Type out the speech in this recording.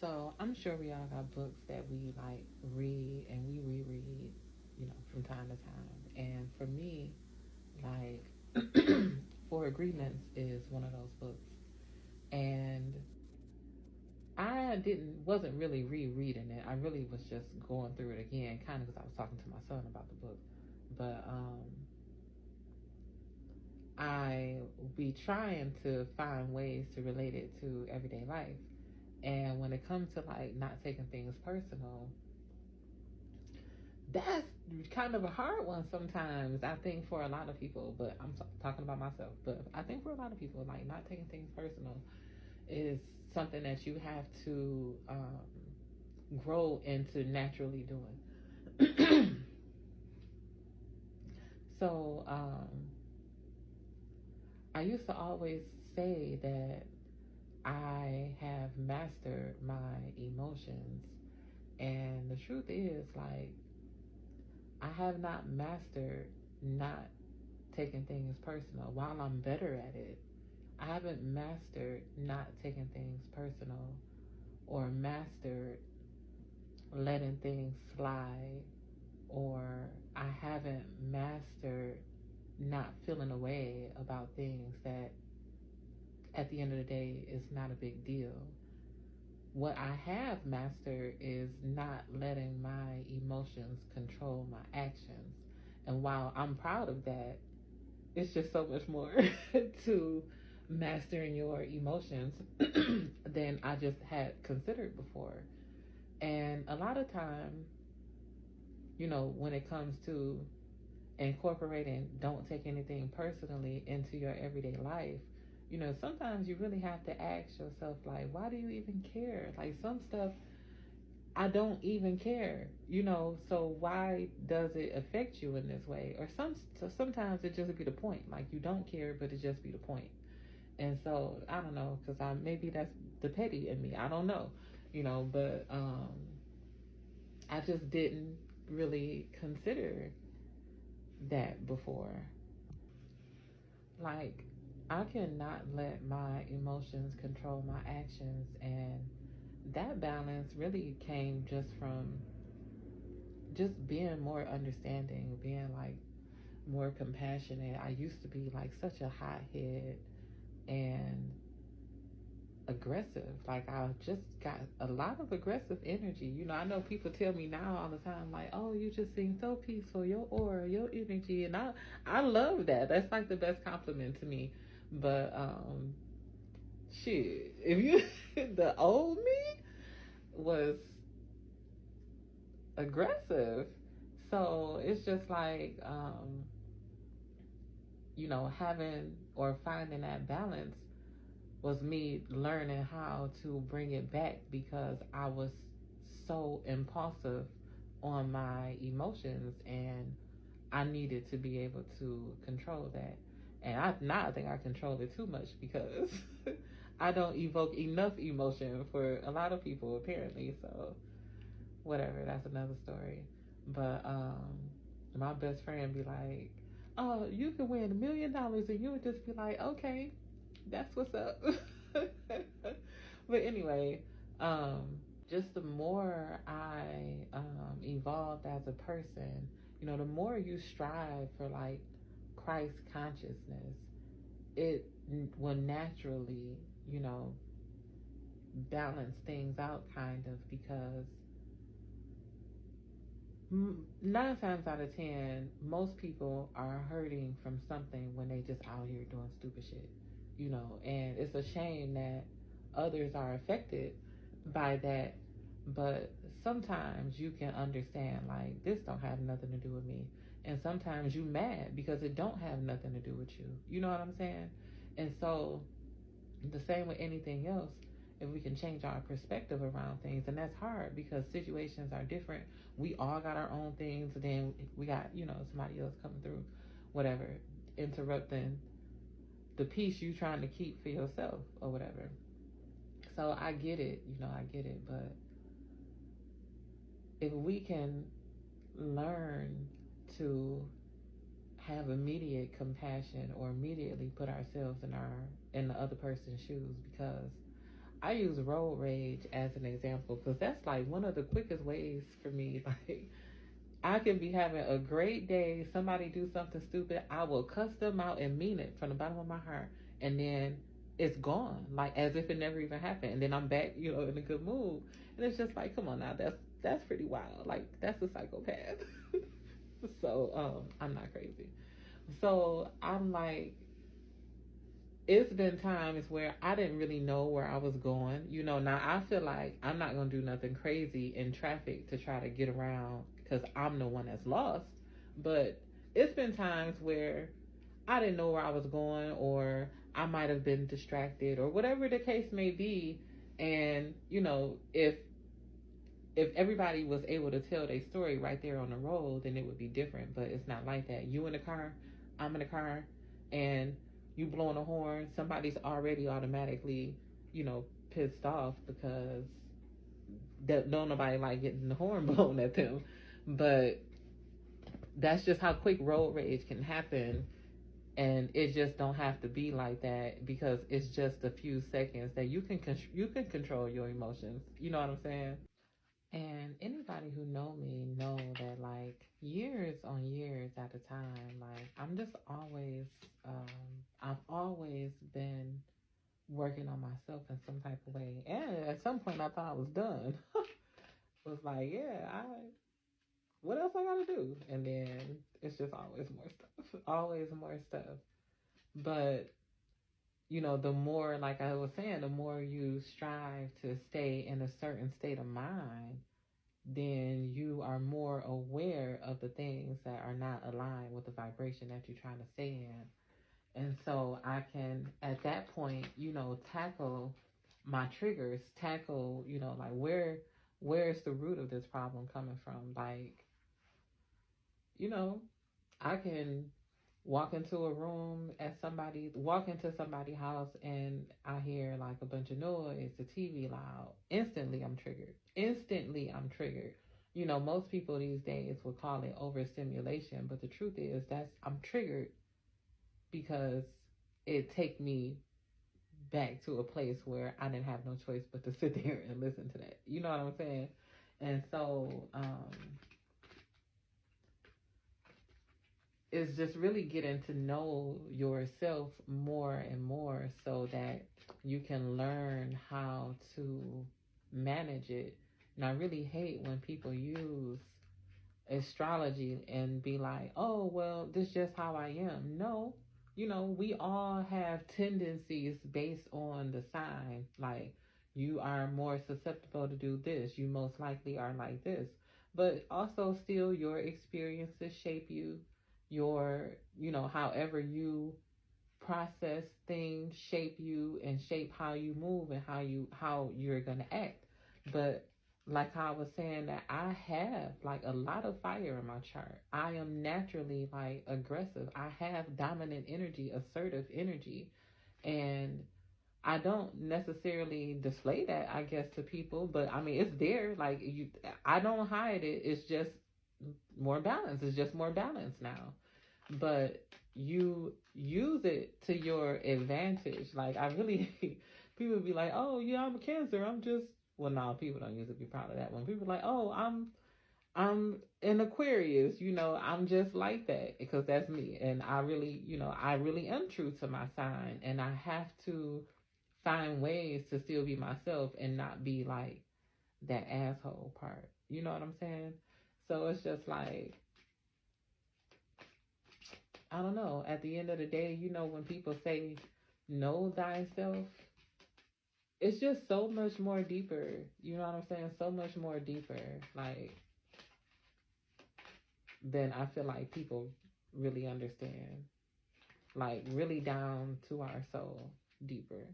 So I'm sure we all got books that we like read and we reread, from time to time. And for me, like Four Agreements is one of those books. And I didn't wasn't really rereading it. I really was just going through it again, kind of because I was talking to my son about the book. But I be trying to find ways to relate it to everyday life. And when it comes to like not taking things personal, that's kind of a hard one sometimes. I think for a lot of people, but I'm talking about myself. But I think for a lot of people, like not taking things personal is something that you have to grow into naturally doing. So I used to always say that I have mastered my emotions, and the truth is, like, I have not mastered not taking things personal. While I'm better at it, I haven't mastered not taking things personal or mastered letting things slide, or I haven't mastered not feeling a way about things that at the end of the day is not a big deal. What I have mastered is not letting my emotions control my actions. And while I'm proud of that, it's just so much more to mastering your emotions than I just had considered before. And a lot of time, when it comes to incorporating don't take anything personally into your everyday life, sometimes you really have to ask yourself, like, why do you even care? Like, some stuff I don't even care, so why does it affect you in this way? Or sometimes it just be the point, like you don't care, but it just be the point. And so I don't know, because maybe that's the petty in me. I don't know, but I just didn't really consider that before. Like, I cannot let my emotions control my actions, and that balance really came just from just being more understanding, being like more compassionate. I used to be like such a hothead and aggressive. Like, I just got a lot of aggressive energy. I know people tell me now all the time, like, "Oh, you just seem so peaceful. Your aura, your energy," and I love that. That's like the best compliment to me. But shit, if you the old me was aggressive, so it's just like having or finding that balance was me learning how to bring it back, because I was so impulsive on my emotions, and I needed to be able to control that. And I think I control it too much, because I don't evoke enough emotion for a lot of people apparently. So whatever, that's another story. But my best friend be like, "Oh, you can win $1 million," and you would just be like, "Okay, that's what's up." But anyway, just the more I evolved as a person, the more you strive for like Christ consciousness, it will naturally, you know, balance things out kind of, because 9 times out of 10, most people are hurting from something when they just out here doing stupid shit, and it's a shame that others are affected by that. But sometimes you can understand, like, this don't have nothing to do with me, and sometimes you mad because it don't have nothing to do with you. You know what I'm saying? And so the same with anything else, if we can change our perspective around things, and that's hard because situations are different. We all got our own things, and then we got, somebody else coming through, whatever, interrupting the peace you trying to keep for yourself or whatever. So I get it, I get it. But if we can learn to have immediate compassion, or immediately put ourselves in the other person's shoes, because I use road rage as an example because that's like one of the quickest ways for me. Like, I can be having a great day, somebody do something stupid, I will cuss them out and mean it from the bottom of my heart, and then it's gone, like as if it never even happened, and then I'm back, in a good mood, and it's just like, come on now, that's pretty wild. Like, that's a psychopath. So I'm not crazy. So I'm like, it's been times where I didn't really know where I was going. Now I feel like I'm not going to do nothing crazy in traffic to try to get around because I'm the one that's lost. But it's been times where I didn't know where I was going, or I might have been distracted, or whatever the case may be. And, if everybody was able to tell their story right there on the road, then it would be different. But it's not like that. You in the car, I'm in the car, and you blowing a horn, somebody's already automatically, pissed off because don't nobody like getting the horn blown at them. But that's just how quick road rage can happen. And it just don't have to be like that, because it's just a few seconds that you can control your emotions. You know what I'm saying? And anybody who know me know that, like, years on years at a time, like, I'm just always, I've always been working on myself in some type of way. And at some point I thought I was done. Was like, yeah, what else I gotta do? And then it's just always more stuff, always more stuff. But, the more, like I was saying, the more you strive to stay in a certain state of mind, then you are more aware of the things that are not aligned with the vibration that you're trying to stay in. And so I can, at that point, tackle my triggers, tackle, like, where's the root of this problem coming from? Like, you know, I can walk into somebody's house, and I hear like a bunch of noise, the TV loud. Instantly I'm triggered. Most people these days would call it overstimulation, but the truth is that's I'm triggered because it take me back to a place where I didn't have no choice but to sit there and listen to that. You know what I'm saying? And so is just really getting to know yourself more and more so that you can learn how to manage it. And I really hate when people use astrology and be like, oh, well, this is just how I am. No, we all have tendencies based on the sign. Like, you are more susceptible to do this. You most likely are like this. But also, still, your experiences shape you. However you process things shape you and shape how you move and how you're gonna act. But like I was saying, that I have like a lot of fire in my chart. I am naturally like aggressive. I have dominant energy, assertive energy, and I don't necessarily display that, I guess, to people, but I mean, it's there. Like, I don't hide it. It's just more balance. It's just more balance now. But you use it to your advantage. Like, I really, people be like, oh yeah, I'm a Cancer. I'm just, well, no, people don't usually be proud of that one. People are like, oh, I'm an Aquarius. I'm just like that because that's me. And I really am true to my sign, and I have to find ways to still be myself and not be like that asshole part. You know what I'm saying? So it's just like, I don't know. At the end of the day, when people say know thyself, it's just so much more deeper. You know what I'm saying? So much more deeper. Like, than I feel like people really understand. Like, really down to our soul deeper.